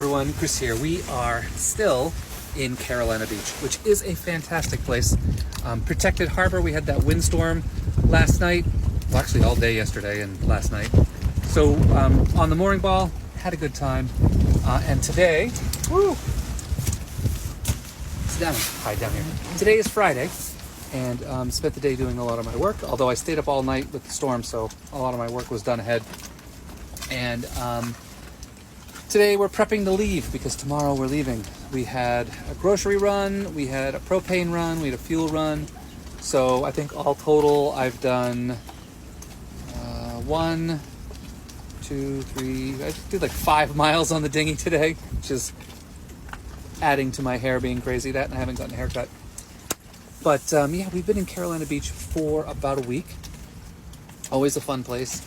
Everyone, Chris here. We are still in Carolina Beach, which is a fantastic place. Protected harbor. We had that windstorm last night, well actually all day yesterday and last night. So on the mooring ball, had a good time. And today, it's down, hide down here. Today is Friday, and spent the day doing a lot of my work, although I stayed up all night with the storm, so a lot of my work was done ahead. And today we're prepping to leave because tomorrow we're leaving. We had a grocery run, we had a propane run, we had a fuel run. So I think all total I've done 1, 2, 3, I did like 5 miles on the dinghy today, which is adding to my hair being crazy. That and I haven't gotten a haircut. But yeah, we've been in Carolina Beach for about a week. Always a fun place.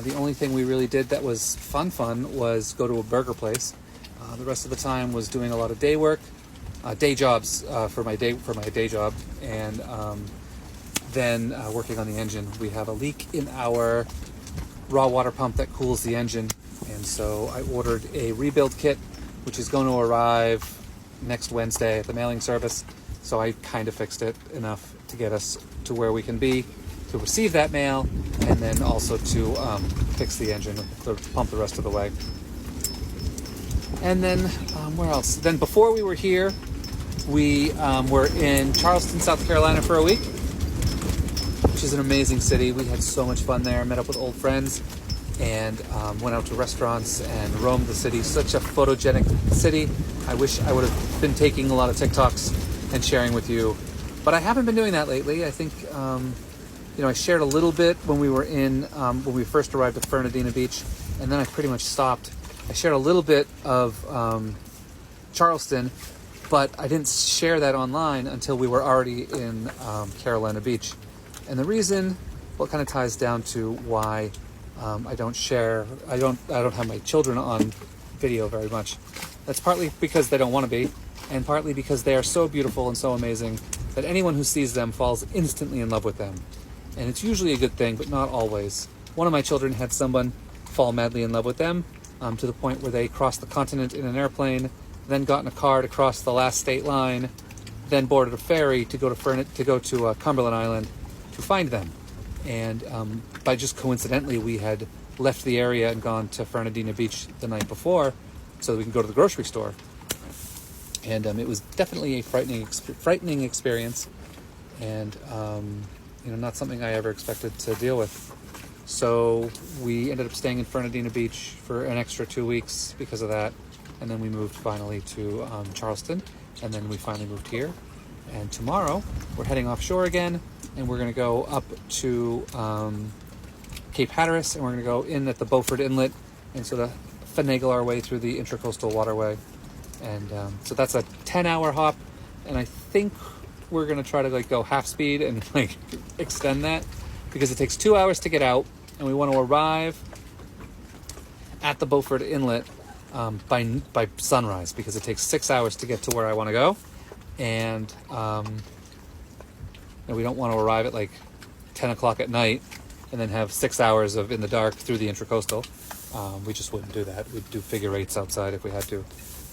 The only thing we really did that was fun was go to a burger place. The rest of the time was doing a lot of day work, day jobs for my day job, and then working on the engine. We have a leak in our raw water pump that cools the engine, and so I ordered a rebuild kit, which is going to arrive next Wednesday at the mailing service. So I kind of fixed it enough to get us to where we can be to receive that mail, and then also to fix the engine, to pump the rest of the way. And then where else? Then before we were here, we were in Charleston, South Carolina for a week, which is an amazing city. We had so much fun there, met up with old friends, and went out to restaurants and roamed the city. Such a photogenic city. I wish I would have been taking a lot of TikToks and sharing with you, but I haven't been doing that lately. I think I shared a little bit when we were when we first arrived at Fernandina Beach, and then I pretty much stopped. I shared a little bit of Charleston, but I didn't share that online until we were already in Carolina Beach. And the reason, well, it kind of ties down to why I don't have my children on video very much. That's partly because they don't want to be, and partly because they are so beautiful and so amazing that anyone who sees them falls instantly in love with them. And it's usually a good thing, but not always. One of my children had someone fall madly in love with them, to the point where they crossed the continent in an airplane, then got in a car to cross the last state line, then boarded a ferry to go to Cumberland Island to find them. And by just coincidentally, we had left the area and gone to Fernandina Beach the night before so that we could go to the grocery store. And it was definitely a frightening experience, and not something I ever expected to deal with. So we ended up staying in Fernandina Beach for an extra 2 weeks because of that, and then we moved finally to Charleston, and then we finally moved here. And tomorrow we're heading offshore again, and we're going to go up to Cape Hatteras, and we're going to go in at the Beaufort Inlet and sort of finagle our way through the Intracoastal Waterway. And so that's a 10-hour hop, and I think we're going to try to go half speed and extend that, because it takes 2 hours to get out, and we want to arrive at the Beaufort Inlet by sunrise, because it takes 6 hours to get to where I want to go. And we don't want to arrive at 10 o'clock at night and then have 6 hours of in the dark through the Intracoastal. We just wouldn't do that. We'd do figure eights outside if we had to.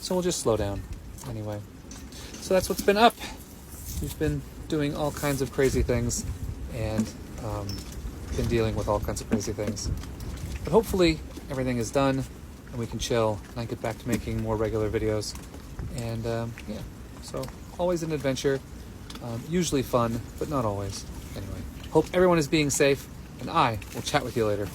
So we'll just slow down anyway. So that's what's been up. We've been doing all kinds of crazy things, and been dealing with all kinds of crazy things. But hopefully everything is done and we can chill and I get back to making more regular videos. And yeah, so always an adventure. Usually fun, but not always. Anyway, hope everyone is being safe, and I will chat with you later.